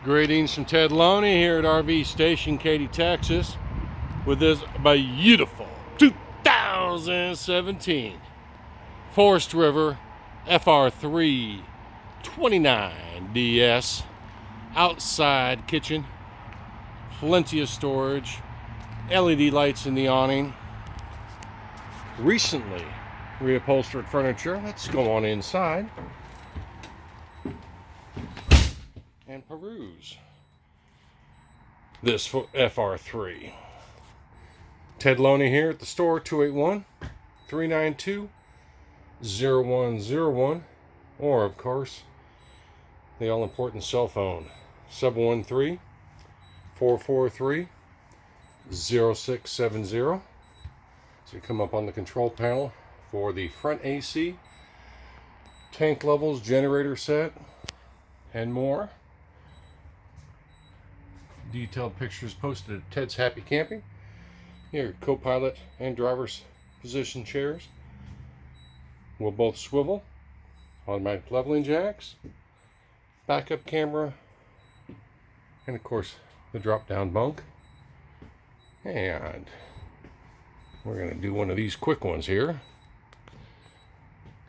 Greetings from Ted Loney here at RV Station, Katy, Texas, with this beautiful 2017 Forest River FR3 29DS outside kitchen, plenty of storage, LED lights in the awning, recently reupholstered furniture. Let's go on inside and peruse this FR3. Ted Loney here at the store, 281-392-0101, or of course the all-important cell phone, 713-443-0670. So you come up on the control panel for the front AC, tank levels, generator set, and more. Detailed pictures posted at Ted's Happy Camping. Here, co-pilot and driver's position chairs will both swivel. Automatic leveling jacks, backup camera, and of course the drop-down bunk. And we're going to do one of these quick ones here.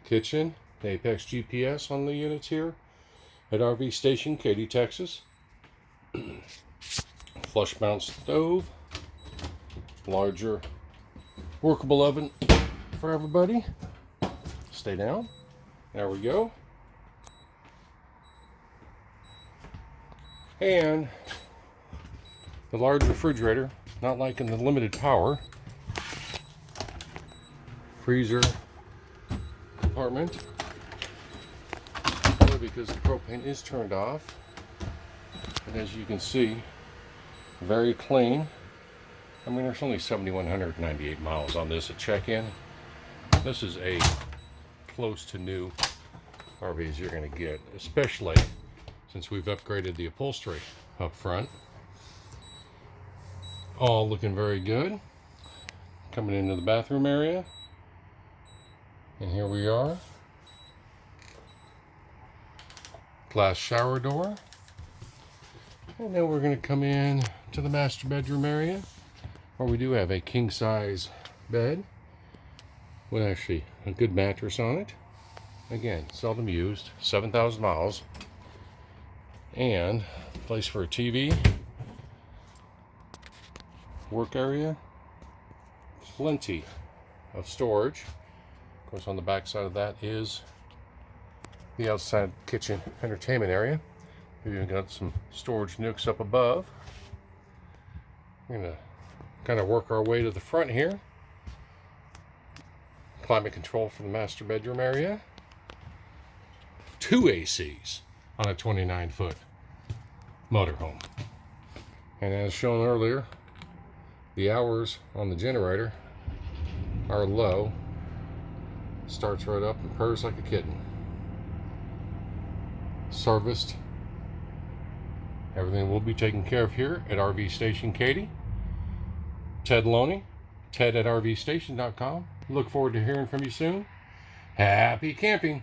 Kitchen, Apex GPS on the units here at RV Station, Katy, Texas. Flush mount stove, larger workable oven for everybody. Stay down. There we go. And the large refrigerator, not like in the limited power. Freezer compartment, only because the propane is turned off. And as you can see, very clean. I mean, there's only 7,198 miles on this at check-in. This is a close to new RVs you're going to get, especially since we've upgraded the upholstery up front. All looking very good. Coming into the bathroom area. And here we are. Glass shower door. And then we're going to come in to the master bedroom area, where we do have a king-size bed with actually a good mattress on it. Again, seldom used, 7,000 miles. And place for a TV. Work area. Plenty of storage. Of course, on the back side of that is the outside kitchen entertainment area. We've even got some storage nooks up above. We're going to kind of work our way to the front here. Climate control for the master bedroom area. 2 ACs on a 29-foot motorhome. And as shown earlier, the hours on the generator are low. Starts right up and purrs like a kitten. Serviced. Everything will be taken care of here at RV Station Katy. Ted Loney, Ted at RVStation.com. Look forward to hearing from you soon. Happy camping!